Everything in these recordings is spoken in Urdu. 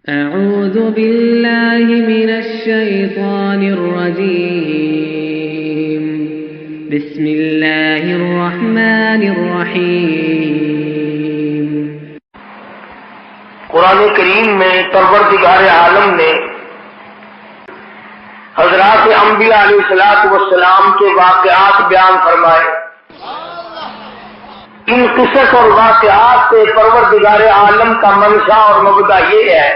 أعوذ بالله من الشيطان الرجيم بسم الله الرحمن الرحيم۔ قرآن کریم میں پروردگار عالم نے حضرات انبیاء علیہ السلام کے واقعات بیان فرمائے۔ ان قصص اور واقعات سے پروردگار عالم کا منشا اور مبدا یہ ہے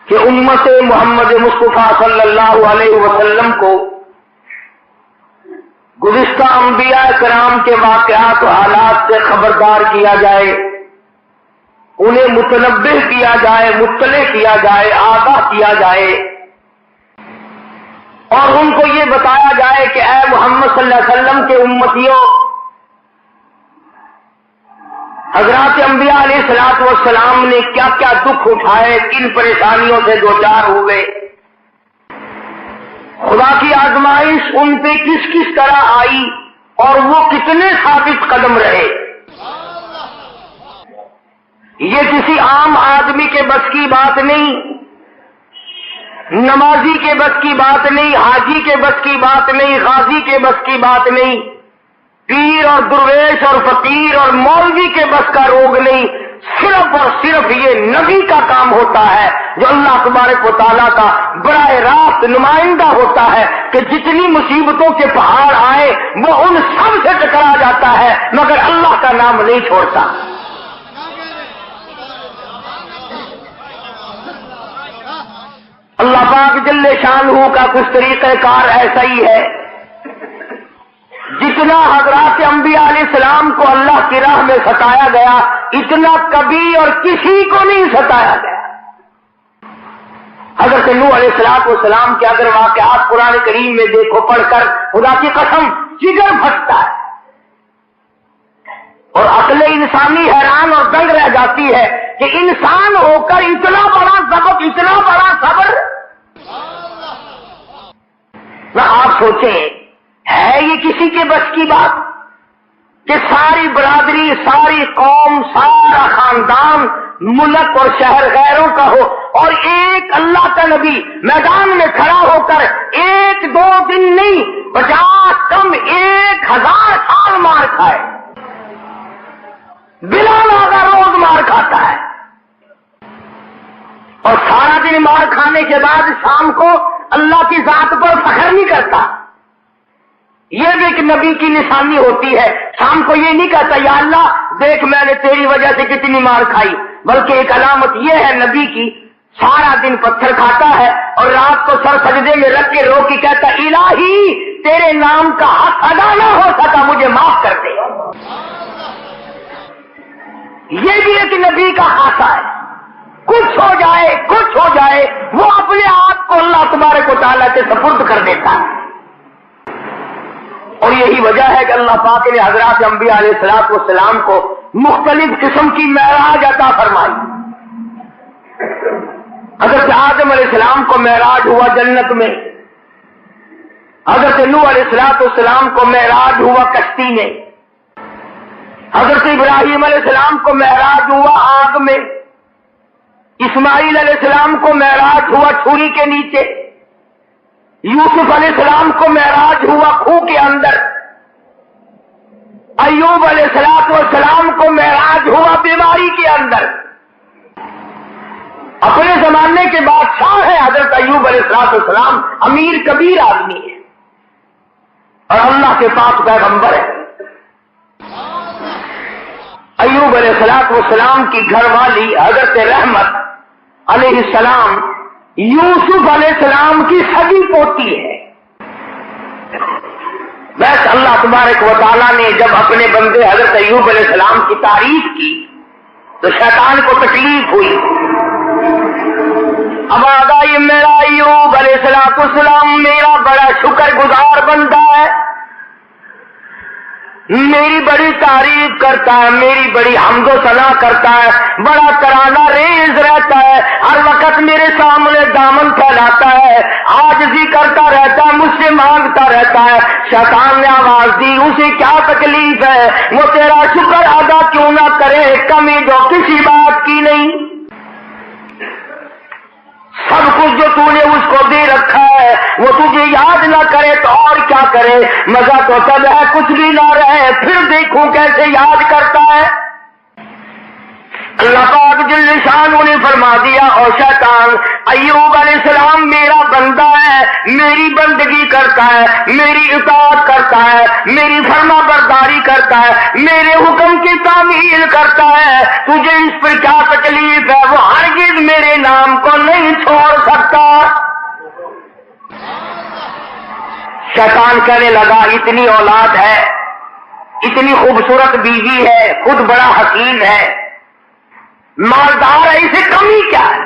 کہ امت محمد مصطفیٰ صلی اللہ علیہ وسلم کو گزشتہ انبیاء کرام کے واقعات و حالات سے خبردار کیا جائے، انہیں متنبہ کیا جائے، مطلع کیا جائے، آگاہ کیا جائے، اور ان کو یہ بتایا جائے کہ اے محمد صلی اللہ علیہ وسلم کے امتیوں، حضرات انبیاء علیہ السلام نے کیا کیا دکھ اٹھائے، کن پریشانیوں سے دوچار ہوئے، خدا کی آزمائش ان پہ کس کس طرح آئی اور وہ کتنے ثابت قدم رہے۔ یہ کسی عام آدمی کے بس کی بات نہیں، نمازی کے بس کی بات نہیں، حاجی کے بس کی بات نہیں، غازی کے بس کی بات نہیں، پیر اور درویش اور فقیر اور مولوی کے بس کا روگ نہیں، صرف اور صرف یہ نبی کا کام ہوتا ہے جو اللہ تبارک و تعالیٰ کا براہ راست نمائندہ ہوتا ہے کہ جتنی مصیبتوں کے پہاڑ آئے وہ ان سب سے ٹکرا جاتا ہے مگر اللہ کا نام نہیں چھوڑتا۔ اللہ پاک جل شانہ کا کچھ طریقہ کار ایسا ہی ہے، جتنا حضرات انبیاء علیہ السلام کو اللہ کی راہ میں ستایا گیا اتنا کبھی اور کسی کو نہیں ستایا گیا۔ حضرت نوح علیہ السلام کے اگر واقعات قرآن کریم میں دیکھو پڑھ کر خدا کی قسم جگر پھٹتا ہے اور عقل انسانی حیران اور دنگ رہ جاتی ہے کہ انسان ہو کر اتنا بڑا ضبط، اتنا بڑا صبر۔ نہ آپ سوچیں ہے یہ کسی کے بس کی بات کہ ساری برادری، ساری قوم، سارا خاندان، ملک اور شہر غیروں کا ہو اور ایک اللہ کا نبی میدان میں کھڑا ہو کر ایک دو دن نہیں 50 کم 1000 سال مار کھائے، بلا ناغہ روز مار کھاتا ہے اور سارا دن مار کھانے کے بعد شام کو اللہ کی ذات پر فخر نہیں کرتا۔ یہ بھی ایک نبی کی نشانی ہوتی ہے، شام کو یہ نہیں کہتا یا اللہ دیکھ میں نے تیری وجہ سے کتنی مار کھائی، بلکہ ایک علامت یہ ہے نبی کی، سارا دن پتھر کھاتا ہے اور رات کو سر سجدے میں رکھ کے رو کے کہتا الہی تیرے نام کا حق ادا نہ ہو سکا مجھے معاف کر دے۔ یہ بھی ایک نبی کا خاصہ ہے، کچھ ہو جائے وہ اپنے آپ کو اللہ تبارک و تعالیٰ کے سپرد کر دیتا ہے۔ اور یہی وجہ ہے کہ اللہ پاک نے حضرات انبیاء علیہ السلام کو مختلف قسم کی معراج عطا فرمائی۔ حضرت آدم علیہ السلام کو معراج ہوا جنت میں، حضرت نوح علیہ السلام کو معراج ہوا کشتی میں، حضرت ابراہیم علیہ السلام کو معراج ہوا آگ میں، اسماعیل علیہ السلام کو معراج ہوا چھری کے نیچے، یوسف علیہ السلام کو معراج ہوا کھو کے اندر، ایوب علیہ السلام کو معراج ہوا بیماری کے اندر۔ اپنے زمانے کے بادشاہ ہے حضرت ایوب علیہ السلام، امیر کبیر آدمی ہے اور اللہ کے پاس پیغمبر ہے۔ ایوب علیہ السلام کی گھر والی حضرت رحمت علیہ السلام یوسف علیہ السلام کی سگی پوتی ہے۔ بس اللہ تبارک و تعالیٰ نے جب اپنے بندے حضرت ایوب علیہ السلام کی تعریف کی تو شیطان کو تکلیف ہوئی۔ اب آگا یہ میرا ایوب علیہ السلام میرا بڑا شکر گزار بندہ ہے، میری بڑی تعریف کرتا ہے، میری بڑی حمد و ثنا کرتا ہے، بڑا ترانہ ریز رہتا ہے، ہر وقت میرے سامنے دامن پھیلاتا ہے، عاجزی کرتا رہتا ہے، مجھ سے مانگتا رہتا ہے۔ شیطان نے آواز دی اسے کیا تکلیف ہے، وہ تیرا شکر ادا کیوں نہ کرے، کمی جو کسی بات کی نہیں۔ تو نے اس کو دے رکھا ہے، وہ تجھے یاد نہ کرے تو اور کیا کرے، مزہ تو تب ہے کچھ بھی نہ رہے، پھر دیکھوں کیسے یاد کرتا ہے۔ اللہ پاک جل شانہ نے فرما دیا، اور شیطان ایوب علیہ السلام میرا بندہ ہے، میری بندگی کرتا ہے، میری اطاعت کرتا ہے، میری فرما برداری کرتا ہے، میرے حکم کی تعمیل کرتا ہے، تجھے اس پر کیا تکلیف ہے؟ وہ ہرگز میرے نام کو نہیں چھوڑ سکتا۔ شیطان کہنے لگا اتنی اولاد ہے، اتنی خوبصورت بیوی ہے، خود بڑا حکیم ہے، مالدار ہے، اسے کمی کیا ہے؟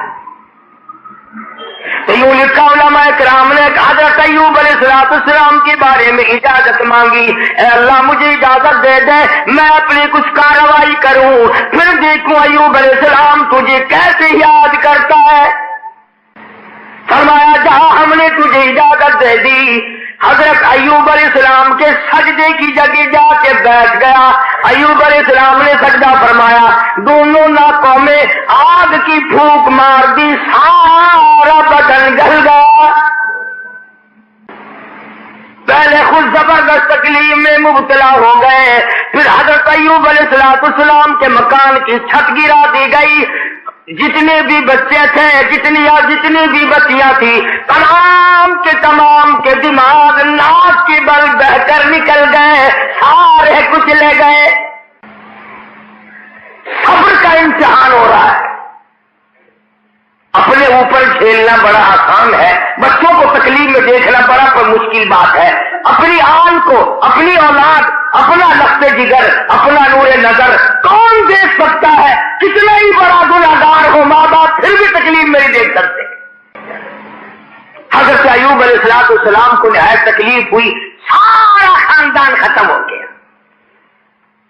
تو یوں لکھا علماء کرام نے حضرت ایوب علیہ السلام کے بارے میں اجازت مانگی، اے اللہ مجھے اجازت دے دے میں اپنی کچھ کارروائی کروں، پھر دیکھوں ایوب علیہ السلام تجھے کیسے یاد کرتا ہے۔ فرمایا جہاں ہم نے تجھے اجازت دے دی، حضرت ایوب علیہ السلام کے سجدے کی جگہ جا کے بیٹھ گیا۔ ایوب علیہ السلام نے سجدہ فرمایا، دونوں ناکوں میں آگ کی پھونک مار دی، سارا بدن گل گیا۔ پہلے خود زبردست تکلیف میں مبتلا ہو گئے، پھر حضرت ایوب علیہ السلام کے مکان کی چھت گرا دی گئی، جتنے بھی بچے تھے، جتنی بھی بچیاں تھی، تمام کے دماغ ناک کے بل بہ کر نکل گئے، سارے کچلے گئے۔ صبر کا امتحان ہو رہا ہے، اپنے اوپر جھیلنا بڑا آسان ہے، بچوں کو تکلیف میں دیکھنا بڑا کوئی مشکل بات ہے۔ اپنی آن کو، اپنی اولاد، اپنا لخت جگر، اپنا نور نظر کون دیکھ سکتا ہے؟ کتنا ہی بڑا گنہگار ہو ماں باپ پھر بھی تکلیف نہیں دیکھ سکتے۔ حضرت ایوب علیہ السلام کو نہایت تکلیف ہوئی، سارا خاندان ختم ہو گیا،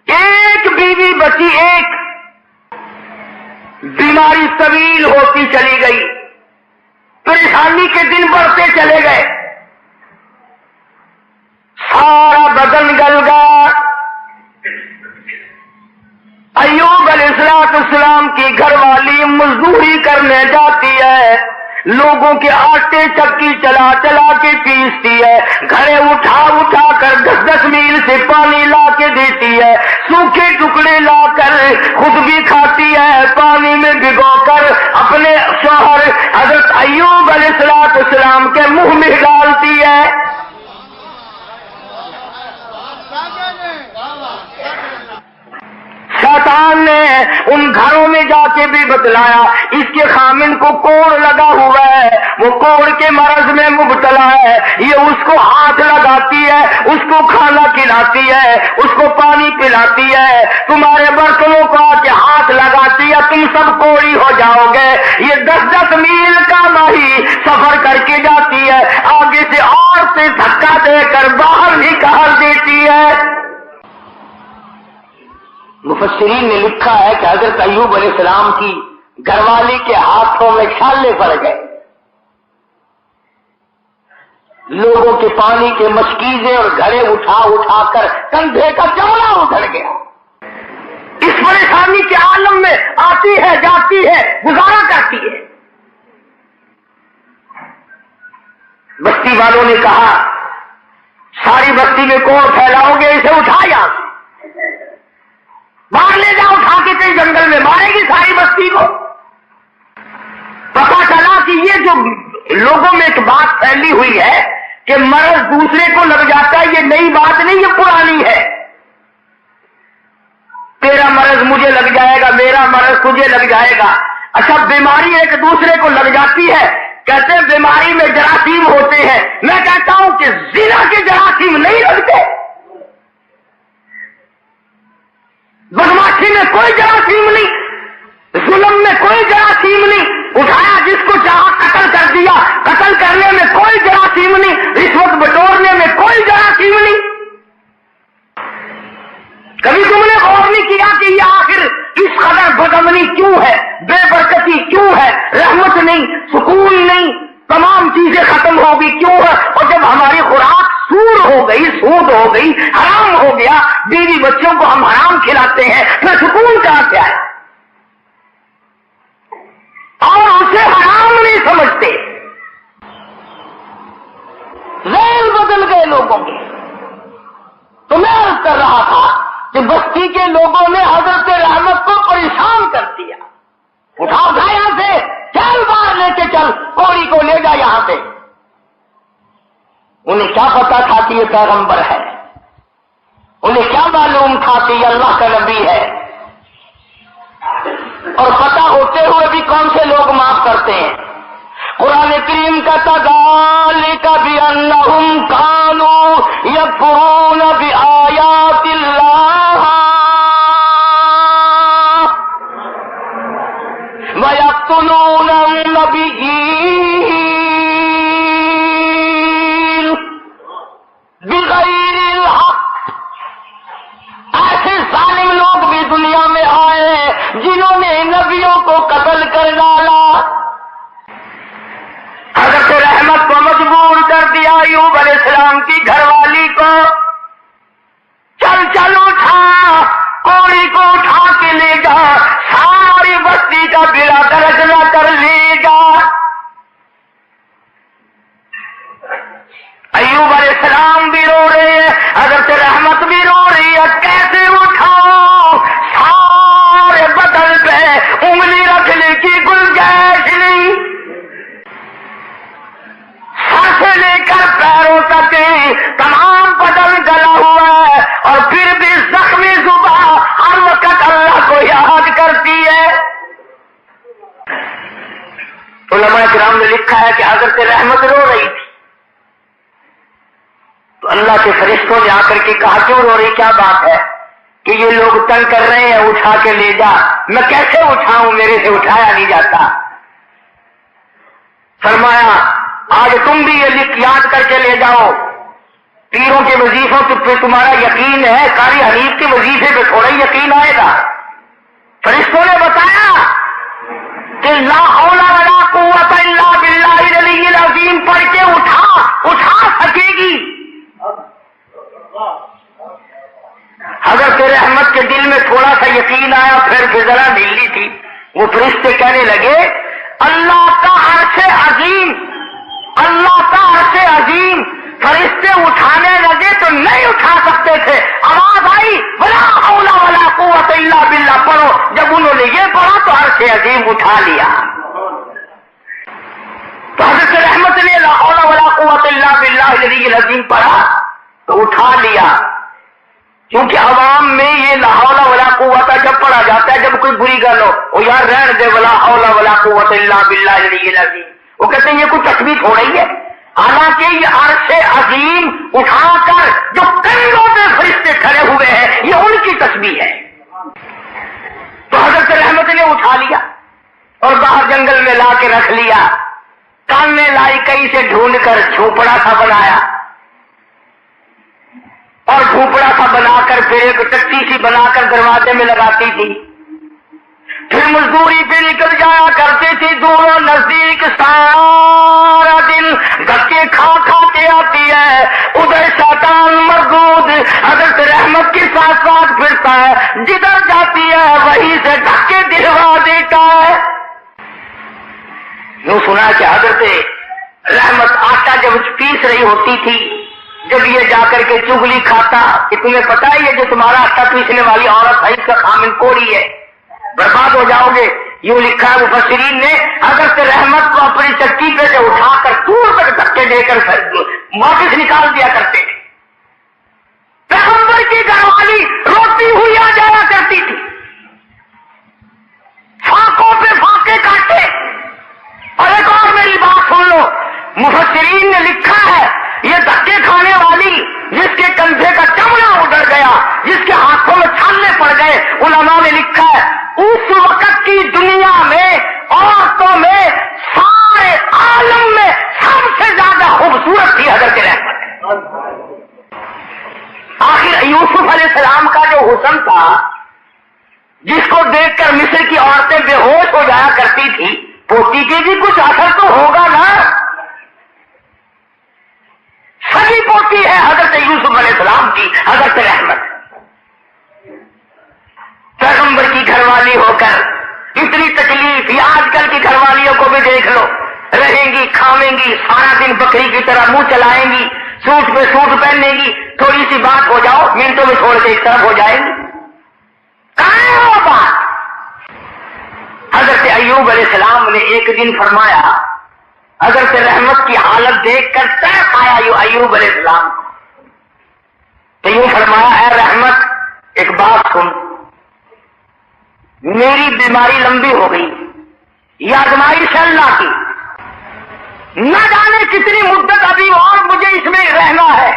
ایک بیوی بچی، ایک بیماری طویل ہوتی چلی گئی، پریشانی کے دن بڑھتے چلے گئے، سارا بدن گل گیا۔ ایوب علیہ السلام کی گھر والی مزدوری کرنے جاتی ہے، لوگوں کے آٹے چکی چلا چلا کے پیستی ہے، گھڑے اٹھا کر 10 میل سے پانی لا کے دیتی ہے، سوکھے ٹکڑے لا کر خود بھی کھاتی ہے، پانی میں بھگو کر اپنے شوہر حضرت ایوب علیہ السلام کے منہ میں ڈالتی ہے۔ شیطان نے ان گھروں میں جا کے بھی بتلایا، اس کے خامن کو کوڑ لگا ہوا ہے، وہ کوڑ کے مرض میں مبتلا ہے، یہ اس کو ہاتھ لگاتی ہے، اس کو کھانا کھلاتی ہے، اس کو پانی پلاتی ہے، تمہارے برتنوں کو آ کے ہاتھ لگاتی ہے، تم سب کوڑی ہو جاؤ گے۔ یہ 10 میل کا ماہی سفر کر کے جاتی ہے، آگے سے اور سے دھکا دے کر باہر نکال دیتی ہے۔ مفسرین نے لکھا ہے کہ حضرت ایوب علیہ السلام کی گھر والی کے ہاتھوں میں چھالے پڑ گئے، لوگوں کے پانی کے مشکیزیں اور گھڑے اٹھا کر کندھے کا چمڑا ادھڑ گیا۔ اس پریشانی کے عالم میں آتی ہے، جاتی ہے، گزارا کرتی ہے۔ بستی والوں نے کہا ساری بستی میں کوڑ پھیلاؤ گے، اسے اٹھا یہاں سے باہر لے جاؤ، اٹھا کے کئی جنگل میں مارے گی ساری بستی کو۔ پتا چلا کہ یہ جو لوگوں میں ایک بات پھیلی ہوئی ہے کہ مرض دوسرے کو لگ جاتا ہے، یہ نئی بات نہیں، یہ پرانی ہے۔ تیرا مرض مجھے لگ جائے گا، میرا مرض تجھے لگ جائے گا۔ اچھا بیماری ایک دوسرے کو لگ جاتی ہے، کہتے ہیں بیماری میں جراثیم ہوتے ہیں، میں کہتا ہوں کہ زنا کے جراثیم نہیں لگتے، بدماشی میں کوئی جراثیم نہیں، ظلم میں کوئی جراثیم نہیں، اٹھایا جس کو چاہا قتل کر دیا، قتل کرنے میں کوئی جراثیم نہیں، رشوت بٹورنے میں کوئی جراثیم نہیں۔ کبھی تم نے غور نہیں کیا کہ یہ آخر اس قدر بدامنی کیوں ہے، بے برکتی کیوں ہے، رحمت نہیں، سکون نہیں، تمام چیزیں ختم ہوگی کیوں ہے؟ اور جب ہماری خوراک سود ہو گئی، حرام ہو گیا، بیوی بچوں کو ہم حرام کھلاتے ہیں، پھر سکون کہاں سے آئے؟ اور اسے حرام نہیں سمجھتے، کو لے جا یہاں سے. انہیں کیا پتا تھا کہ یہ پیغمبر ہے؟ انہیں کیا معلوم تھا کہ یہ اللہ کا نبی ہے؟ اور پتہ ہوتے ہوئے بھی کون سے لوگ معاف کرتے ہیں؟ قرآن کریم کا ذالک بأنہم کانوا یکفرون بآیات اللہ ویقتلون النبیین بغیر الحق. ایسے ظالم لوگ بھی دنیا میں آئے جنہوں نے نبیوں کو قتل کر ڈالا. حضرت رحمت کو مجبور کر دیا ایوب علیہ السلام کی گھر والی کو. چل چل اٹھا، کوڑی کو اٹھا کے لے جا، ساری بستی کا بیڑا غرق نہ کر لے جا. ایوب علیہ السلام بھی رو رہے ہیں، حضرت رحمت بھی رو رہی ہے. کیسے اٹھاؤ؟ سارے بدن پہ انگلی رکھنے کی گنجائش نہیں. سر سے لے کر پیروں تک تمام بدن گلا ہوا ہے، اور پھر بھی زخمی زبان ہر وقت اللہ کو یاد کرتی ہے. علماء کرام نے لکھا ہے کہ حضرت رحمت رو رہی تھی تو اللہ کے فرشتوں نے آ کر کے کہا کیوں رو رہی، کیا بات ہے؟ کہ یہ لوگ تنگ کر رہے ہیں، اٹھا کے لے جا. میں کیسے اٹھاؤں، میرے سے اٹھایا نہیں جاتا. فرمایا آج تم بھی یہ یاد کر کے لے جاؤ، پیروں کے وظیفوں پہ تمہارا یقین ہے، قاری حنیف کے وظیفے پہ تھوڑا ہی یقین آئے گا. فرشتوں نے بتایا کہ لا حول ولا قوت الا باللہ العلی العظیم پڑھ کے اٹھا سکے گی. حضرت رحمت کے دل میں تھوڑا سا یقین آیا، پھر ذرا ڈھیلی تھی. وہ فرشتے کہنے لگے اللہ کا عرش عظیم، اللہ کا عرش عظیم. فرشتے اٹھانے لگے تو نہیں اٹھا سکتے تھے. آواز آئی ولا حول ولا قوت الا باللہ پڑھو. جب انہوں نے یہ پڑھا تو عرش عظیم اٹھا لیا. تو حضرت رحمت نے لا حول ولا قوت الا باللہ العلی العظیم پڑھا تو اٹھا لیا. کیونکہ عوام میں یہ لا حول ولا قوت جب پڑھا جاتا ہے جب کوئی بری گل ہو، وہ یار رہن دے ولا حول ولا قوت الا باللہ العلی العظیم، وہ کہتے ہیں یہ کوئی تثبیت ہو رہی ہے. حالانکہ یہ عرش عظیم اٹھا کر جو کندھوں پہ فرشتے کھڑے ہوئے ہیں یہ ان کی تسبیح ہے. تو حضرت رحمت نے اٹھا لیا اور باہر جنگل میں لا کے رکھ لیا. کان میں لائی کہیں سے ڈھونڈ کر جھوپڑا سا بنایا، اور جھوپڑا سا بنا کر پھر ایک ٹٹی سی بنا کر دروازے میں لگاتی تھی. پھر مزدوری پہ نکل جایا کرتی تھی دور و نزدیک. سارا دن دھکے کھا کے آتی ہے. ادھر شیطان مردود حضرت رحمت کے ساتھ ساتھ پھرتا ہے، جدھر جاتی ہے وہیں سے دھکے دلوا دیتا ہے. یوں سنا کہ حضرت رحمت آٹا جب پیس رہی ہوتی تھی، جب یہ جا کر کے چگلی کھاتا کہ تمہیں پتا ہے یہ جو تمہارا آٹا پیسنے والی عورت ہے اس کا خامن کوڑی ہے، برباد ہو جاؤ گے. یوں لکھا ہے مفسرین نے حضرت رحمت کو اپنی چکی پہ سے اٹھا کر دور تک دھکے دے کر واپس نکال دیا کرتے تھے. پیغمبر کی گھر والی روتی ہوئی آ جایا کرتی تھی، فاقوں پہ فاقے کاٹے. اور ایک اور میری بات سن لو، مفسرین نے لکھا ہے یہ دھکے کھانے والی جس کے کندھے کا چمڑا اڑ گیا، جس کے ہاتھوں میں چھالے پڑ گئے، علماء نے لکھا ہے اس وقت کی دنیا میں عورتوں میں سارے عالم میں سب سے زیادہ خوبصورت تھی حضرت رحمت. آخر یوسف علیہ السلام کا جو حسن تھا جس کو دیکھ کر مصر کی عورتیں بے ہوش ہو جایا کرتی تھی، پوتی کے بھی کچھ اثر تو ہوگا نا. سبھی پوتی ہے حضرت یوسف علیہ السلام کی حضرت رحمت. پیغمبر کی گھر والی ہو کر اتنی تکلیف، یا آج کل کی گھر والیوں کو بھی دیکھ لو، رہیں گی کھاویں گی، سارا دن بکری کی طرح منہ چلائیں گی، سوٹ پہ سوٹ پہننے گی، تھوڑی سی بات ہو جاؤ منٹوں میں چھوڑ کے ایک طرف ہو جائیں گی. کہاں ہے وہ بات؟ حضرت ایوب علیہ السلام نے ایک دن فرمایا حضرت رحمت کی حالت دیکھ کر تڑپ آیا ایوب علیہ السلام کو، تو یوں فرمایا اے رحمت ایک بات سن، میری بیماری لمبی ہو گئی، یہ آزمائش اللہ کی، نہ جانے کتنی مدت ابھی اور مجھے اس میں رہنا ہے،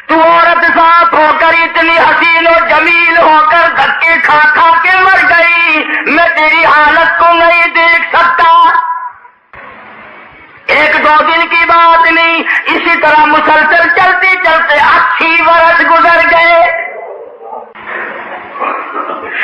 تو عورت ساتھ ہو کر اتنی حسین و جمیل ہو کر دھکے کھا کھا کے مر گئی، میں تیری حالت کو نہیں دیکھ سکتا۔ ایک دو دن کی بات نہیں، اسی طرح مسلسل چلتے چلتے 80 برس گزر گئے۔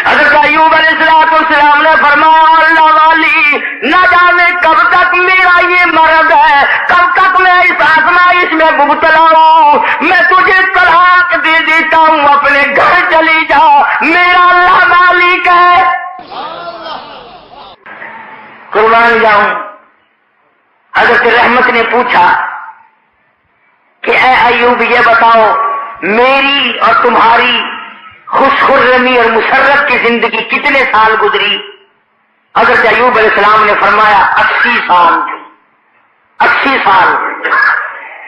حضرت ایوب علیہ السلام نے فرمایا اللہ والی، نہ جانے کب تک میرا یہ مرض ہے، کب تک میں اس آزمائش میں مبتلا ہوں، میں تجھے طلاق دے دیتا ہوں، اپنے گھر چلی جا، میرا اللہ مالک ہے۔ قربان جاؤں۔ حضرت رحمت نے پوچھا کہ اے ایوب یہ بتاؤ میری اور تمہاری خوش خرمی اور مسرت کی زندگی کتنے سال گزری؟ حضرت ایوب علیہ السلام نے فرمایا 80 سال۔ 80 سال۔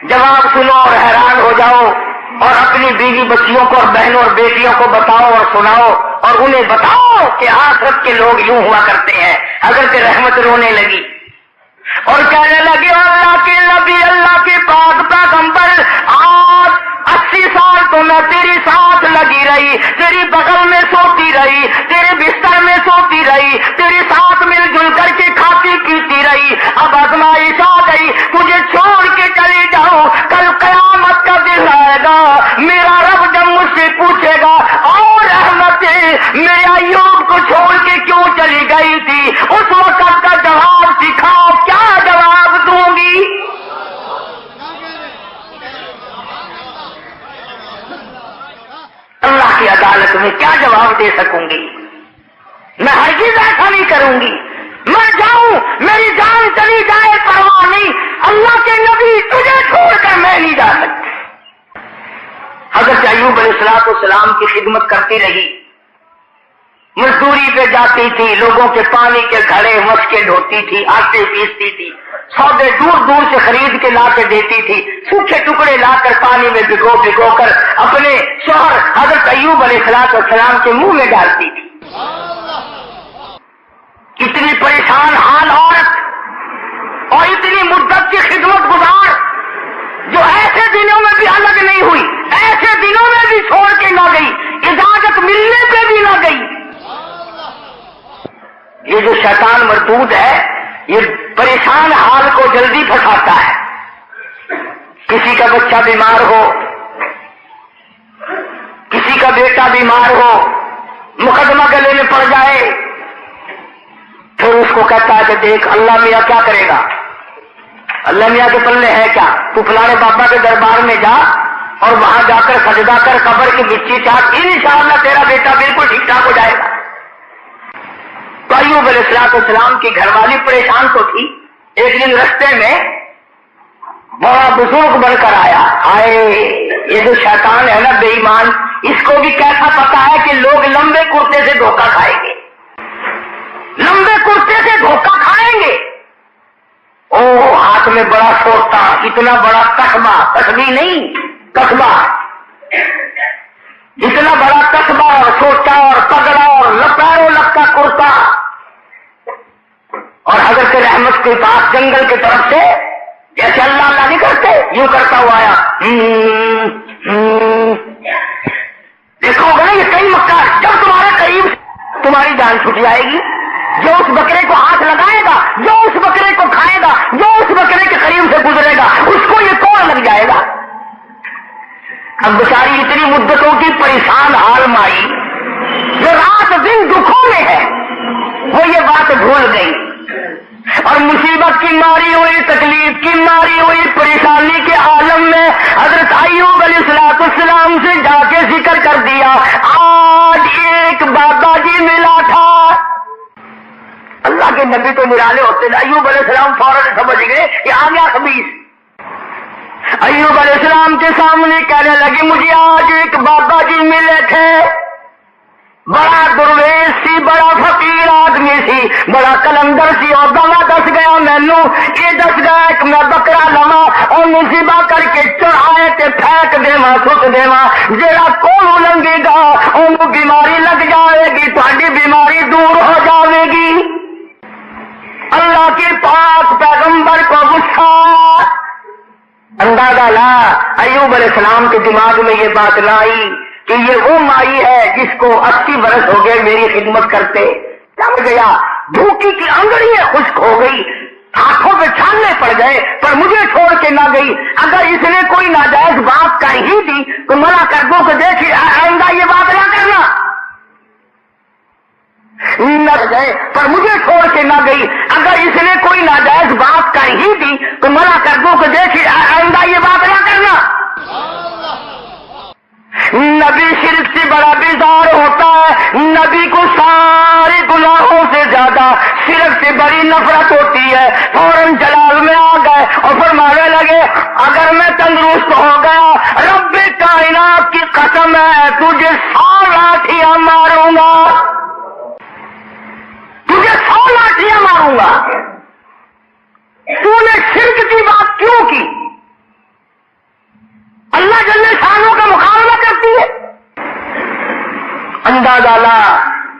جواب سنو اور حیران ہو جاؤ، اور اپنی بیوی بچیوں کو اور بہنوں اور بیٹیوں کو بتاؤ اور سناؤ، اور انہیں بتاؤ کہ آخرت کے لوگ یوں ہوا کرتے ہیں۔ حضرت رحمت رونے لگی اور کہنے لگی اللہ کے نبی، اللہ کے پاک پیغمبر، آج 80 سال تو میں تیری ساتھ لگی رہی، تیری بغل میں سوتی رہی، تیرے بستر میں سوتی رہی، تیری ساتھ مل جل کر کے کھاتی پیتی رہی، اب آزمائش آ گئی، تجھے چھوڑ کے چلی جاؤں، کل قیامت کا دن آئے گا، میرا رب جب مجھ سے پوچھے گا اور رحمت میرے ایوب کو چھوڑ کے کیوں چلی گئی تھی، اس وقت کا جواب سکھاؤ، کیا جواب دوں گی؟ اللہ کی عدالت میں کیا جواب دے سکوں گی؟ میں ہرگز ایسا نہیں کروں گی، مر جاؤں میری جان چلی جائے پرواہ نہیں، اللہ کے نبی تجھے چھوڑ کر میں نہیں جا سکتی۔ حضرت ایوب علیہ السلام کی خدمت کرتی رہی، مزدوری پہ جاتی تھی، لوگوں کے پانی کے گھڑے مشکیں ڈھوتی تھی، آٹے پیستی تھی، سودے دور دور سے خرید کے لا کے دیتی تھی، سوکھے ٹکڑے لا کر پانی میں بھگو بھگو کر اپنے شوہر حضرت ایوب علیہ السلام کے منہ میں ڈالتی تھی۔ اتنی پریشان حال عورت اور اتنی مدت کی خدمت گزار، جو ایسے دنوں میں بھی الگ نہیں ہوئی، ایسے دنوں میں بھی چھوڑ کے نہ گئی، اجازت ملنے پہ بھی نہ گئی۔ یہ جو شیطان مردود ہے، یہ پریشان حال کو جلدی پھنساتا ہے۔ کسی کا بچہ بیمار ہو، کسی کا بیٹا بیمار ہو، مقدمہ گلے میں پڑ جائے، پھر اس کو کہتا ہے کہ دیکھ اللہ میاں کیا کرے گا، اللہ میاں کے پلے ہے کیا، تو فلانے بابا کے دربار میں جا اور وہاں جا کر سجدہ کر، قبر کی مٹی چاٹ، انشاءاللہ تیرا بیٹا بالکل ٹھیک ٹھاک ہو جائے گا۔ تو ایوب علیہ السلام کی گھر والی پریشان تو تھی۔ ایک دن رستے میں بڑا بزرگ بن کر آیا، یہ جو شیطان ہے نا بے ایمان، اس کو بھی کیسا پتا ہے کہ لوگ لمبے کرتے سے دھوکہ کھائیں گے، لمبے کرتے سے دھوکہ کھائیں گے۔ او ہاتھ میں بڑا سوٹا، اتنا بڑا قصبہ، قصبی نہیں قصبہ، اتنا بڑا قصبہ اور سوٹا اور پگڑا اور لپیروں لگتا کرتا، اور حضرت رحمت کے پاس جنگل کی طرف سے جیسے اللہ اللہ نہیں کرتے یوں کرتا ہوا آیا۔ دیکھو گا نا یہ کئی مکہ، جب تمہارے قریب تمہاری جان چھوٹ جائے گی، جو اس بکرے کو ہاتھ لگائے گا، جو اس بکرے کو کھائے گا، جو اس بکرے کے قریب سے گزرے گا، اس کو یہ توڑ لگ جائے گا۔ اب بیچاری اتنی مدتوں کی پریشان حال مائی، جو رات دن دکھوں میں ہے، وہ یہ بات بھول گئی، اور مصیبت کی ماری ہوئی، تکلیف کی ماری ہوئی، پریشانی کے عالم میں حضرت ایوب علیہ السلام سے جا کے ذکر کر دیا، آج ایک بابا جی ملا تھا۔ اللہ کے نبی تو نرالے ہوتے ہیں، ایوب علیہ السلام فوراً سمجھ گئے کہ آ گیا خبیث۔ ایوب علیہ السلام کے سامنے کہنے لگے مجھے آج ایک بابا جی ملے تھے، بڑا درویش سی، بڑا فقیر آدمی سی، بڑا کلندر سی، اور دوا دس گیا مینو، یہ دس گیا کہ میں بکرا لوا اور مصیبہ کر کے چڑھائے تے پھینک دیواں سٹ دیواں، جہاں کول لنگے گا انہوں بیماری لگ جائے گی، تہاڈی بیماری دور ہو جائے گی۔ اللہ کے پاک پیغمبر کو غصہ، اندازہ لا ایوب علیہ السلام کے دماغ میں یہ بات نہ آئی کہ یہ وہ مائی ہے جس کو 80 برس ہو گئے میری خدمت کرتے، جم گیا، بھوکی کی انگڑیاں خشک ہو گئی، ہاتھوں پہ چھالنے پڑ گئے، پر مجھے چھوڑ کے نہ گئی۔ اگر اس نے کوئی ناجائز بات کر ہی دی تو منع کر دو کہ دیکھیے آئندہ یہ بات نہ کرنا، نہ گئے پر مجھے چھوڑ کے نہ گئی۔ اگر اس نے کوئی ناجائز بات کر ہی دی تو منع کر دو کہ دیکھیے آئندہ یہ بات نہ کرنا۔ نبی شرک سے بڑا بیزار ہوتا ہے، نبی کو سارے گناہوں سے زیادہ شرک سے بڑی نفرت ہوتی ہے۔ فوراً جلال میں آ گئے اور فرمانے لگے اگر میں تندرست ہو گیا رب کائنات کی قسم ہے تجھے 100 لاٹھیاں ماروں گا، تجھے 100 لاٹھیاں ماروں گا، تو نے شرک کی بات کیوں کی؟ اللہ جل شانوں کا مقابلہ کرتی ہے۔ اندازہ لا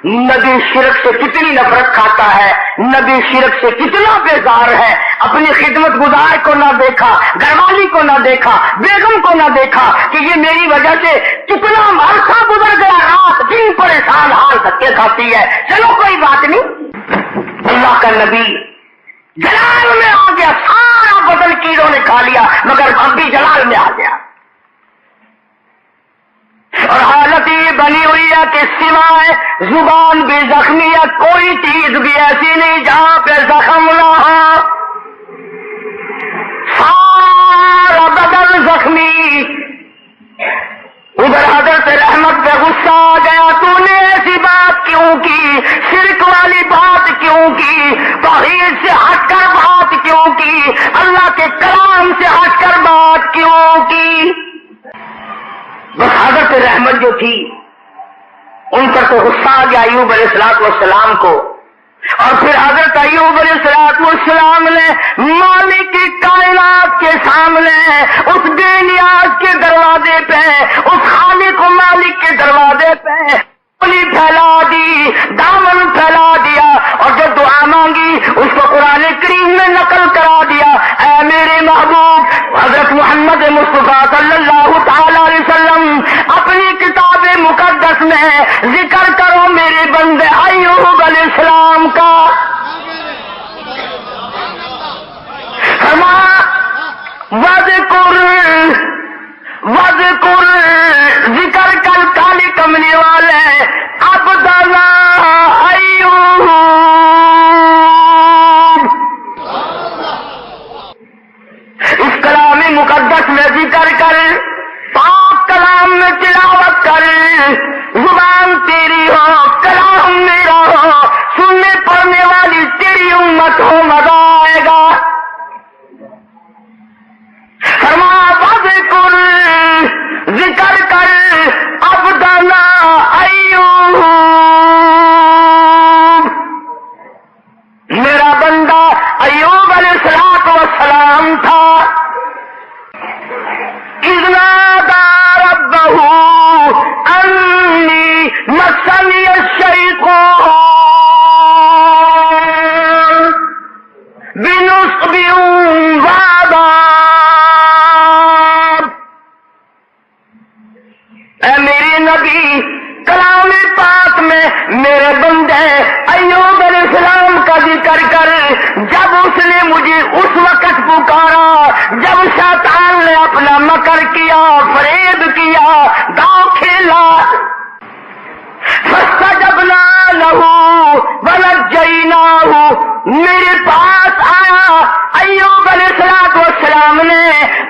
نبی شرک سے کتنی نفرت کھاتا ہے، نبی شرک سے کتنا بیزار ہے، اپنی خدمت گزار کو نہ دیکھا، گھر والی کو نہ دیکھا، بیگم کو نہ دیکھا کہ یہ میری وجہ سے کتنا عرصہ گزر گیا، رات دن پریشان حال دھکے کھاتی ہے، چلو کوئی بات نہیں۔ اللہ کا نبی جلال میں آ گیا، سارا بدن کیڑوں نے کھا لیا مگر اب بھی جلال میں آ گیا، اور حالت یہ بنی ہوئی ہے کہ سوائے زبان بھی زخمی ہے، کوئی چیز بھی ایسی نہیں جہاں پہ زخم نہ ہو، سارا بدن زخمی۔ ادھر حضرت رحمت پہ غصہ آ گیا، تو نے ایسی بات کیوں کی، شرک والی بات کیوں کی، توحید سے ہٹ کر بات کیوں کی، اللہ کے کلام سے ہٹ کر بات کیوں کی؟ بس حضرت رحمت جو تھی ان پر تو غصہ آ گیا ایوب علیہ السلام کو، اور پھر حضرت ایوب علیہ السلام نے مالک کی کائنات کے سامنے اس بے نیاز کے دروازے پہ، اس خالق و مالک کے دروازے پہ انگلی پھیلا دی، دامن پھیلا دیا، اور جو دعا مانگی اس کو قرآن کریم میں نقل کرا دیا۔ اے میرے محبوب حضرت محمد مصطفیٰ صلی اللہ تعالی علیہ وسلم اپنی کتاب مقدس میں ذکر کرو میرے بندے ایوب علیہ السلام کا، وذکر ذکر کل کالی کملی والے عبدنا ایوب، اس کلام مقدس میں ذکر کر، پاک کلام میں تلاوت کر، زبان تیری ہو کلام میرا ہو، سننے پڑھنے والی تیری امت ہو، مزہ آئے گا۔ وذکر ذکر کر عبدنا ایوب، میرا بندہ ایوب علیہ السلام تھا، اذ نادى ربه انی مسنی الشیطان بنصب وعذاب۔ اے میرے نبی کلام پاک میں میرے بندے ایوب علیہ السلام کا ذکر کر، جب اس نے مجھے اس وقت پکارا جب شیطان نے اپنا مکر کیا، فریب کیا، داؤ کھیلا، فاستجبنا له ونجیناہ، میرے پاس آیا ایوب علیہ السلام نے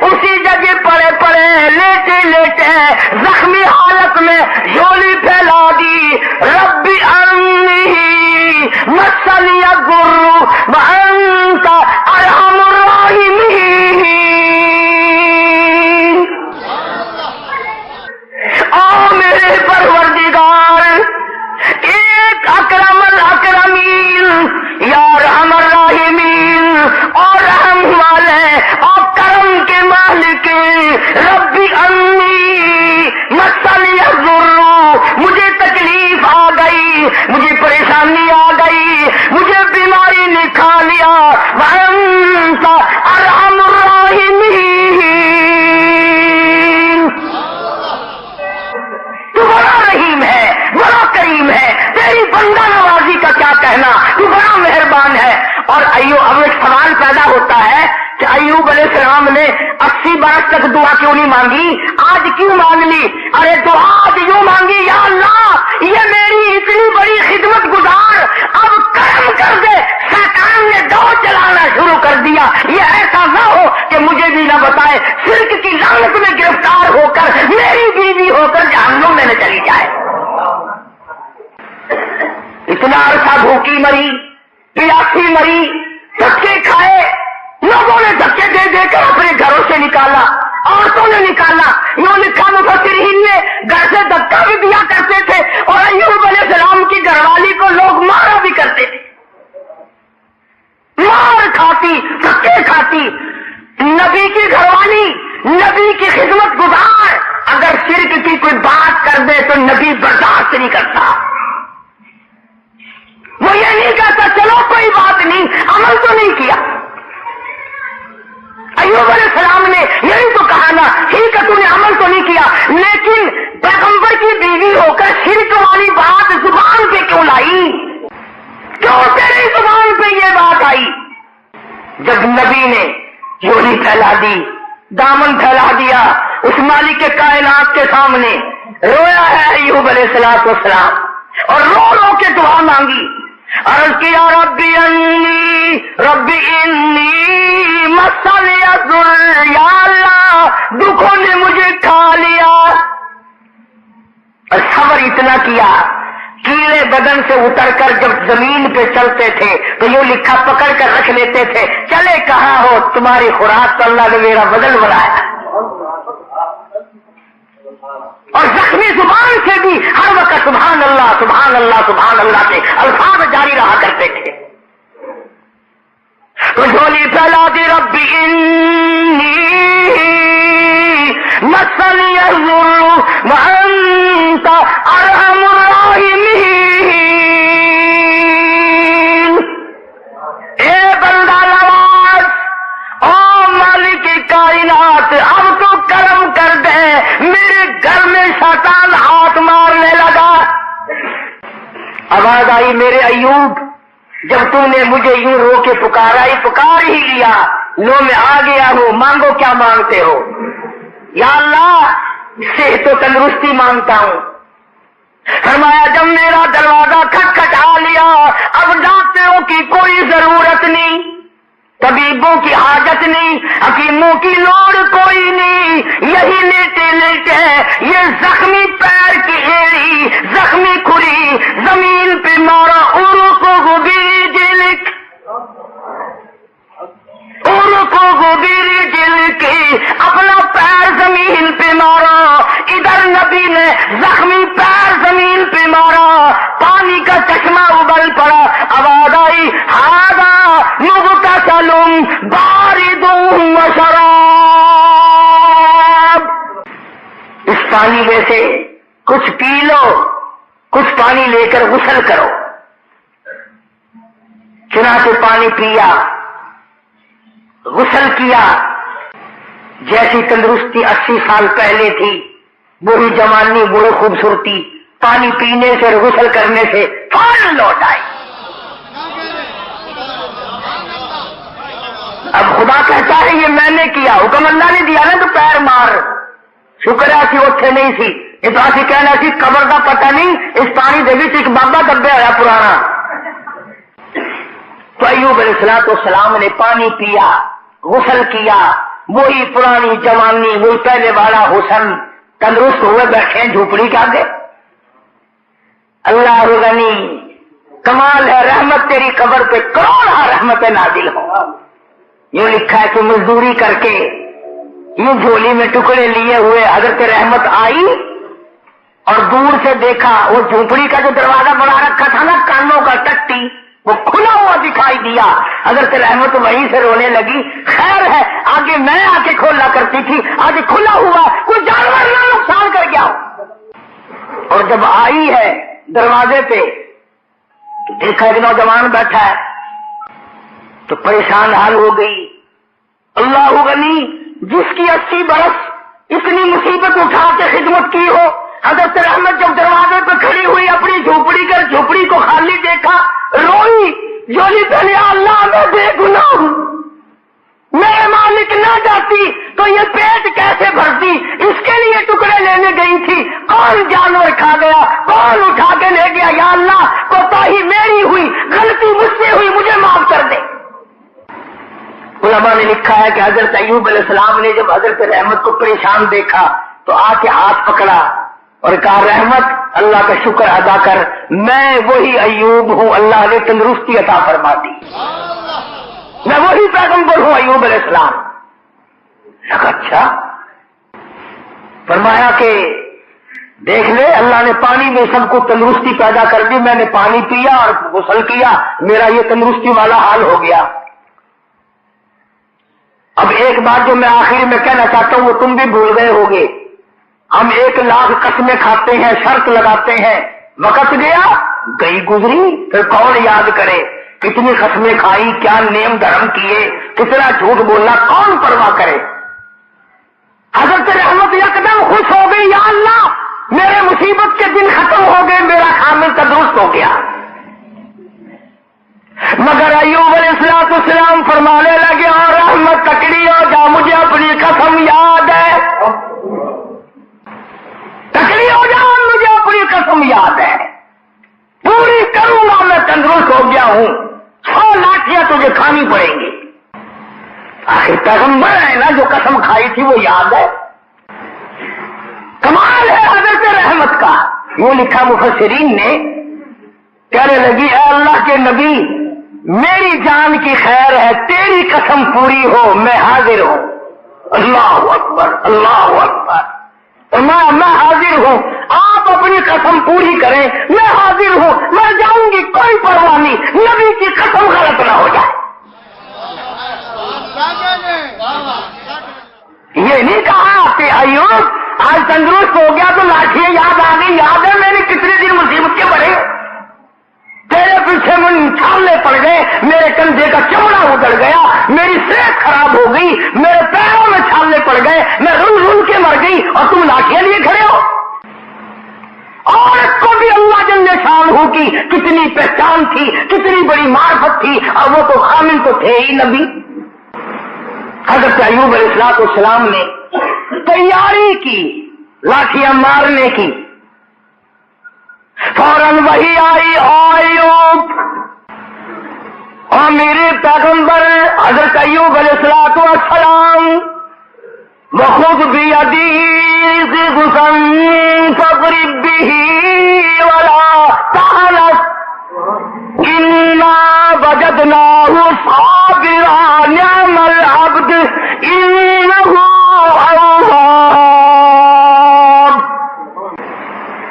اسی جگہ پڑے پڑے لیٹے لیٹے زخمی حالت میں جھولی پھیلا دی، رب انی مسنی الضر وانت ارحم الراحمین، او میرے پروردگار ربی انی مسنی الضر، مجھے تکلیف آ گئی، مجھے پریشانی آ گئی، مجھے بیماری نے کھا لیا، وانت ارحم الراحمین، تو بڑا رحیم ہے، بڑا کریم ہے، تیری بندہ نوازی کا کیا کہنا، تو بڑا مہربان ہے۔ اور اب ایک سوال پیدا ہوتا ہے کہ ایوب علیہ السلام نے 80 برس تک دعا کیوں نہیں مانگی، آج کیوں مانگ لی؟ ارے دعا آج یوں مانگی، یا اللہ یہ میری اتنی بڑی خدمت گزار اب کرم کر دے، شیطان نے دو چلانا شروع کر دیا، یہ ایسا نہ ہو کہ مجھے بھی نہ بتائے، شرک کی لعنت میں گرفتار ہو کر میری بیوی ہو کر جہنم میں نہ چلی جائے۔ اتنا عرصہ بھوکی مری، پیاسی مری، دھکے کھائے، لوگوں نے دھکے دے دے کر اپنے گھروں سے نکالا، عورتوں نے نکالا، یوں لکھا مفسرین نے گھر سے دھکا بھی دیا کرتے تھے، اور ایوب علیہ السلام کی گھر والی کو لوگ مارا بھی کرتے تھے، مار کھاتی، دھکے کھاتی۔ نبی کی گھر والی، نبی کی خدمت گزار اگر شرک کی کوئی بات کر دے تو نبی برداشت نہیں کرتا، وہ یہ نہیں کہتا چلو کوئی بات نہیں، عمل تو نہیں کیا۔ ایوب علیہ السلام نے یہی تو کہا نا، ٹھیک ہے تو نے عمل تو نہیں کیا، لیکن پیغمبر کی بیوی ہو کر شرک والی بات زبان پہ کیوں لائی؟ کیوں تیری زبان پہ یہ بات آئی؟ جب نبی نے جولی پھیلا دی، دامن پھیلا دیا اس مالک کے کائنات کے سامنے، رویا ہے ایوب علیہ السلام اور رو رو کے دعا مانگی، عرض کیا ربی انی مسنی الضر، یا اللہ دکھوں نے مجھے کھا لیا، اور صبر اتنا کیا، کیڑے بدن سے اتر کر جب زمین پہ چلتے تھے تو یوں لکھا پکڑ کر رکھ لیتے تھے، چلے کہاں ہو تمہاری خوراک تو اللہ نے میرا بدن بنایا، اور زخمی زبان سے بھی ہر وقت سبحان اللہ سبحان اللہ سبحان اللہ کے الفاظ جاری رہا کرتے تھے۔ تو جھولی پھیلا دی، ربی انی مسنی الضر وانت ارحم الراحمین، اے بندہ نواز، او مالک کائنات، اب تو کرم کر دے، میرے گھر میں شیطان ہاتھ مارنے لگا۔ آواز آئی، میرے ایوب جب تم نے مجھے یوں رو کے پکارا، ہی پکار ہی لیا، لو میں آ گیا ہوں، مانگو کیا مانگتے ہو؟ یا اللہ صحت و تندرستی مانگتا ہوں۔ فرمایا جب میرا دروازہ کھٹکھٹا لیا، اب ڈاکٹروں کی کوئی ضرورت نہیں، طبیبوں کی حاجت نہیں، حکیموں کی لوڑ کوئی نہیں، یہی لیٹے لیٹے یہ زخمی پیر کی ایڑی، زخمی کھری زمین پہ مارا، کو گوبیری جلک، کو گوبیری جلک، اپنا پیر زمین پہ مارا، ادھر نبی نے زخمی پیر زمین پہ مارا، پانی کا چشمہ ابل پڑا، آواز آئی ہاذا مغتسل بارد وشراب، اس پانی میں سے کچھ پی لو، کچھ پانی لے کر غسل کرو۔ چنانچہ پانی پیا، غسل کیا، جیسی تندرستی 80 سال پہلے تھی، وہی جوانی وہی خوبصورتی پانی پینے سے اور غسل کرنے سے فوراً لوٹ آئی۔ اب خدا کہتا ہے یہ میں نے کیا، حکم اللہ نے دیا نا تو پیر مار، شکر ہے اسی اٹھے نہیں سی، یہ تو اسی کہنا سی قبر کا پتہ نہیں، اس پانی دے وچ ایک بابا دبے ہوا پرانا۔ تو ایوب علیہ السلام نے پانی پیا، غسل کیا، وہی پرانی جوانی، وہی پہلے والا حسن، تندرست ہوئے بیٹھے جھوپڑی کے آگے۔ اللہ غنی، کمال ہے، رحمت تیری قبر پہ کروڑا رحمتیں نازل ہو۔ یوں لکھا ہے کہ مزدوری کر کے یوں جھولی میں ٹکڑے لیے ہوئے حضرت رحمت آئی اور دور سے دیکھا وہ جھوپڑی کا جو دروازہ بنا رکھا تھا نا کانوں کا ٹٹی، وہ کھلا ہوا دکھائی دیا. حضرت رحمت وہیں سے رونے لگی. خیر ہے آگے میں آ کے کھولا کرتی تھی, آج کھلا ہوا کوئی جانور نہ نقصان کر گیا. اور جب آئی ہے دروازے پہ تو دیکھا ایک نوجوان بیٹھا ہے تو پریشان حال ہو گئی. اللہ غنی جس کی 80 برس اتنی مصیبت اٹھا کے خدمت کی ہو. حضرت رحمت جب دروازے پہ کھڑی ہوئی اپنی جھوپڑی کر جھوپڑی کو خالی دیکھا, روئی. جولی پہلے اللہ میں بے گناہ ہوں, میرے مالک نہ جاتی تو یہ پیٹ کیسے بھرتی. اس کے لیے ٹکڑے لینے گئی تھی, کون جانور کھا گیا, کون اٹھا کے لے گیا. یا اللہ کوتاہی میری ہوئی, غلطی مجھ سے ہوئی, مجھے معاف کر دے. علماء نے لکھا ہے کہ حضرت ایوب علیہ السلام نے جب حضرت رحمت کو پریشان دیکھا تو آ کے ہاتھ پکڑا اور کہا رحمت اللہ کا شکر ادا کر, میں وہی ایوب ہوں, اللہ نے تندرستی عطا فرما دی. میں وہی پیغمبر ہوں ایوب علیہ السلام. اچھا. فرمایا کہ دیکھ لے اللہ نے پانی میں سب کو تندرستی پیدا کر دی. میں نے پانی پیا اور غسل کیا, میرا یہ تندرستی والا حال ہو گیا. اب ایک بات جو میں آخر میں کہنا چاہتا ہوں وہ تم بھی بھول گئے ہوگے. ہم 1,00,000 قسمیں کھاتے ہیں, شرط لگاتے ہیں, وقت گیا گئی گزری, پھر کون یاد کرے. کتنی قسمیں کھائی, کیا نیم دھرم کیے, کتنا جھوٹ بولنا, کون پرواہ کرے. حضرت رحمت یکدم خوش ہو گئی, یا اللہ میرے مصیبت کے دن ختم ہو گئے, میرا حامل تندرست ہو گیا. مگر ایوب علیہ السلام فرمانے لگے اور رحمت تکڑی ہو جا, مجھے اپنی قسم یاد ہے. تکڑی ہو جا, مجھے اپنی قسم یاد ہے, پوری کروں گا, میں تندرست ہو گیا ہوں. 100 لاٹھیاں تجھے کھانی پڑیں گی. آخر پیغمبر ہے نا, جو قسم کھائی تھی وہ یاد ہے. کمال ہے حضرت رحمت کا. یہ لکھا مفسرین نے, کہنے لگی اے اللہ کے نبی میری جان کی خیر ہے, تیری قسم پوری ہو, میں حاضر ہوں. اللہ اکبر اللہ اکبر. میں حاضر ہوں, آپ اپنی قسم پوری کریں, میں حاضر ہوں, میں جاؤں گی, کوئی پرواہ نہیں, نبی کی قسم غلط نہ ہو جائے. یہ نہیں کہا کہ ایوب آج تندرست ہو گیا تو لاٹھیاں یاد آ گئی. یاد ہے میں نے کتنے دن مصیبت کے بڑے, تیرے پیچھے من چھالنے پڑ گئے, میرے کندھے کا چمڑا اجڑ گیا, میری صحت خراب ہو گئی, میرے پیروں میں چھالنے پڑ گئے, میں رن رن کے مر گئی, اور تم لاٹھیاں لیے کھڑے ہو. عورت کو بھی اللہ جل شانہ کی کتنی پہچان تھی, کتنی بڑی معرفت تھی, اور وہ تو حامل تو تھے ہی نبی. حضرت ایوب علیہ السلام نے تیاری کی لاٹھیاں مارنے کی. فوراً وہی آئی, ایوب اور میرے پیغمبر حضرت ایوب علیہ السلام وخذ بیدی غصن فاضرب به ولا تحنث انا وجدناه صابرا نعم العبد انه اواب.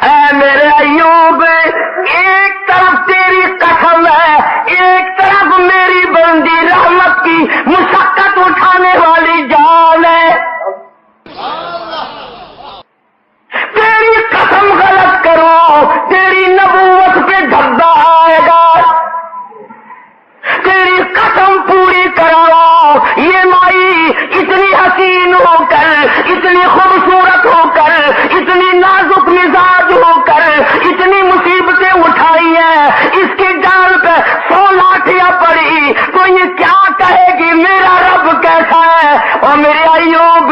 اے میرے ایوب, ایک طرف تیری قسم ہے, ایک طرف میری بندی رحمت کی مشقت اٹھانے والی جان ہے. تیری قسم غلط کرو, تیری نبوت پہ دھبا آئے گا. تیری قسم پوری کراؤ. یہ مائی اتنی حسین ہو کر, اتنی خوبصورت ہو کر, اتنی نازک مزاج ہو کر, اتنی مصیبتیں اٹھائی ہیں, اس کی جان پہ 100 لاٹھیاں پڑی تو یہ کیا کہے گی میرا رب کیسا ہے. اور میرے ایوب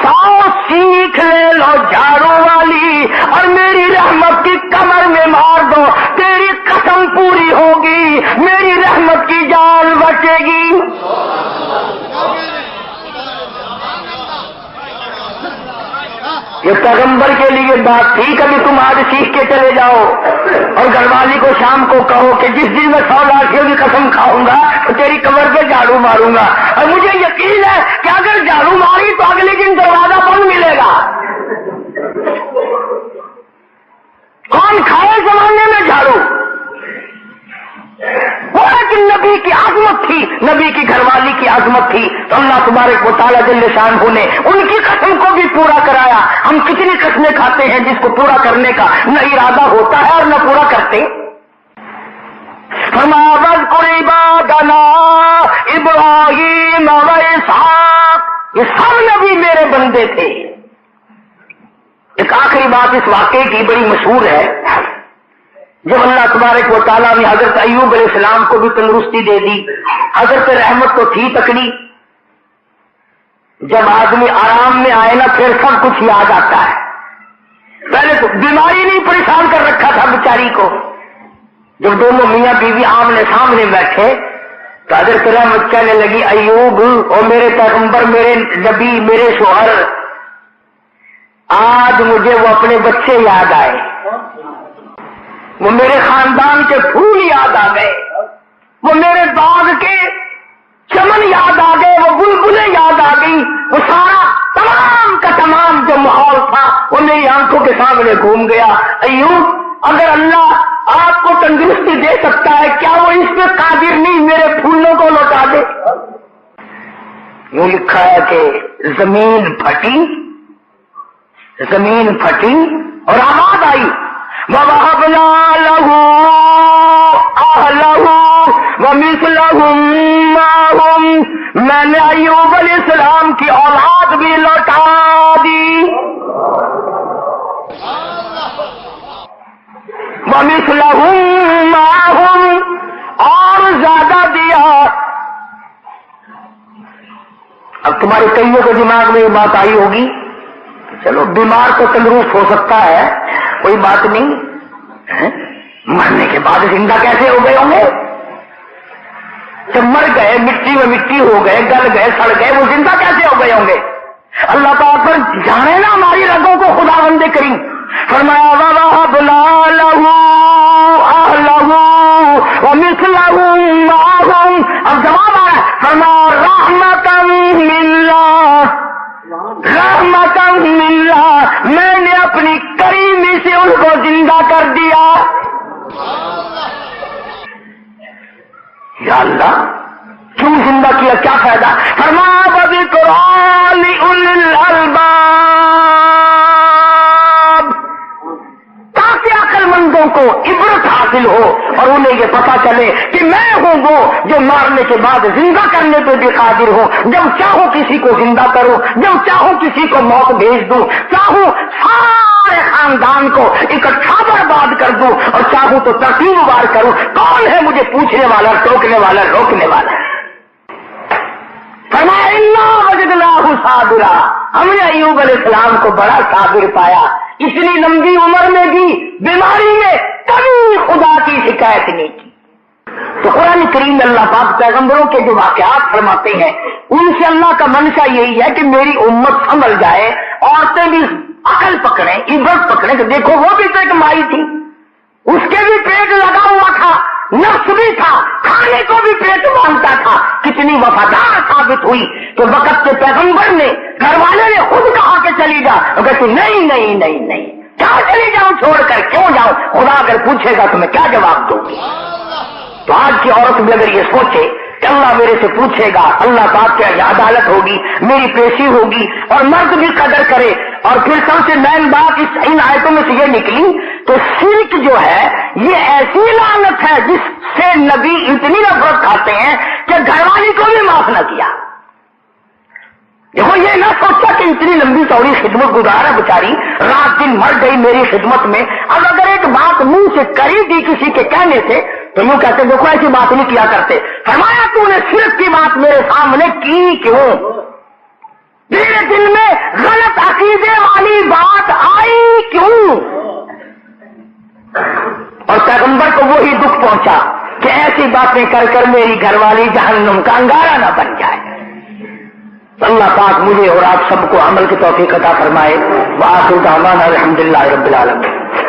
100 سیکھ لے لو جھاڑو والی, اور میری رحمت کی کمر میں مار دو, تیری قسم پوری ہوگی, میری رحمت کی جان بچے گی. یہ پیغمبر کے لیے بات تھی. کبھی تم آج سیکھ کے چلے جاؤ اور گھر والی کو شام کو کہو کہ جس دن میں 100 لاٹھیوں کی قسم کھاؤں گا تو تیری کمر پہ جھاڑو ماروں گا, اور مجھے یقین ہے کہ اگر جھاڑو ماری تو اگلے دن دروازہ بند ملے گا. کون کھائے زمانے میں جھاڑو. نبی کی عظمت تھی، نبی کی گھر والی کی عظمت تھی، تو اللہ تبارک و تعالیٰ جل شانہ نے ان کی قسم کو بھی پورا کرایا۔ ہم کتنی قسمیں کھاتے ہیں جس کو پورا کرنے کا نہ ارادہ ہوتا ہے اور نہ پورا کرتے۔ فرمایا واذکر عبادنا ابراہیم و اسحاق، یہ سب نبی میرے بندے تھے۔ ایک آخری بات اس واقعے کی بڑی مشہور ہے، جب اللہ تبارک و تعالیٰ نے حضرت ایوب علیہ السلام کو بھی تندرستی دے دی، حضرت رحمت تو تھی تکڑی، جب آدمی آرام میں آئے نا پھر سب کچھ یاد آتا ہے۔ پہلے تو بیماری نہیں پریشان کر رکھا تھا بیچاری کو، جب دونوں میاں بیوی آمنے سامنے بیٹھے تو حضرت رحمت کہنے لگی ایوب او میرے پیغمبر، میرے نبی، میرے شوہر، آج مجھے وہ اپنے بچے یاد آئے، وہ میرے خاندان کے پھول یاد آ گئے، وہ میرے باغ کے چمن یاد آ گئے، وہ بلبلیں یاد آ گئی، وہ سارا تمام کا تمام جو ماحول تھا وہ میری آنکھوں کے سامنے گھوم گیا۔ ایوب اگر اللہ آپ کو تندرستی دے سکتا ہے کیا وہ اس پہ قادر نہیں میرے پھولوں کو لوٹا دے؟ یوں لکھا ہے کہ زمین پھٹی اور آواز آئی وَوَهَبْنَا لَهُ أَهْلَهُ وَمِثْلَهُم مَّعَهُمْ، میں نے ایوب علیہ السلام کی اولاد بھی لوٹا دی، وَمِثْلَهُم مَّعَهُمْ، اور زیادہ دیا۔ اب تمہارے کئیوں کے دماغ میں یہ بات آئی ہوگی، چلو بیمار تو تندرست ہو سکتا ہے، کوئی بات نہیں، مرنے کے بعد زندہ کیسے ہو گئے ہوں گے؟ جب مر گئے مٹی میں مٹی ہو گئے، گل گئے، سڑ گئے، وہ زندہ کیسے ہو گئے ہوں گے؟ اللہ تعالیٰ پر جانے نا ہماری رگوں کو، خداوند کریم فرمایا وَوَهَبْنَا لَهُ أَهْلَهُ وَمِثْلَهُم مَّعَهُمْ، اب جواب آ رہا ہے، فرمایا رحمتاً مِّنَّا، رحمتاً مِّنَّا، میں نے اپنی کریمی سے ان کو زندہ کر دیا۔ یا اللہ کیوں زندہ کیا، کیا فائدہ؟ فرمایا وَذِكْرَىٰ لِأُولِي الْأَلْبَابِ، تاکہ عقل مندوں کو عبرت حاصل ہو اور انہیں یہ پتا چلے کہ میں ہوں وہ جو مارنے کے بعد زندہ کرنے پہ بھی قادر ہوں، جب چاہوں کسی کو زندہ کروں، جب چاہوں کسی کو موت بھیج دوں، چاہوں سارے خاندان کو اکٹھا برباد کر دوں اور چاہوں تو ترتیب وار کروں۔ کون ہے مجھے پوچھنے والا، ٹوکنے والا، روکنے والا؟ فرمایا اِنَّا وَجَدْنَاهُ صَابِرًا، ہم نے ایوب علیہ السلام کو بڑا صابر پایا، اتنی لمبی عمر میں بھی بیماری میں کبھی خدا کی شکایت نہیں کی۔ تو قرآن کریم میں اللہ پاک پیغمبروں کے جو واقعات فرماتے ہیں ان سے اللہ کا منشا یہی ہے کہ میری امت سنبھل جائے، عورتیں بھی عقل پکڑیں، عبرت پکڑیں کہ دیکھو وہ بھی تو ایک مائی تھی، اس کے بھی پیٹ لگا ہوا تھا، نفس بھی تھا، کھانے کو بھی پیٹ مانگتا تھا، کتنی وفادار ثابت ہوئی کہ وقت کے پیغمبر نے، گھر والے نے خود کہا کہ چلی جا، کہتے نہیں نہیں نہیں نہیں، کیا چلی جاؤں چھوڑ کر، کیوں جاؤں؟ خدا اگر پوچھے گا تو میں کیا جواب دوں گی؟ تو آج کی عورت بھی اگر یہ سوچے کہ اللہ میرے سے پوچھے گا، اللہ پاک کی عدالت ہوگی، میری پیشی ہوگی، اور مرد بھی قدر کرے، اور پھر سب سے مین بات ان آیتوں میں سے یہ نکلی تو شرک جو ہے یہ ایسی لعنت ہے جس سے نبی اتنی نفرت کھاتے ہیں کہ گھر والی کو بھی معاف نہ کیا۔ دیکھو یہ نہ سوچا کہ اتنی لمبی چوڑی خدمت گزارا بیچاری، رات دن مر گئی میری خدمت میں، اب اگر ایک بات منہ سے کری دی کسی کے کہنے سے تو یوں کہتے دیکھو ایسی بات نہیں کیا کرتے۔ فرمایا تو نے صرف کی بات میرے سامنے کی کیوں؟ میرے دل میں غلط عقیدے والی بات آئی کیوں؟ اور پیغمبر کو وہی دکھ پہنچا کہ ایسی باتیں کر کر میری گھر والی جہنم کا انگارہ نہ بن جائے۔ اللہ پاک مجھے اور آپ سب کو عمل کی توفیق عطا فرمائے۔ وآخر دعوانا الحمدللہ رب العالمین۔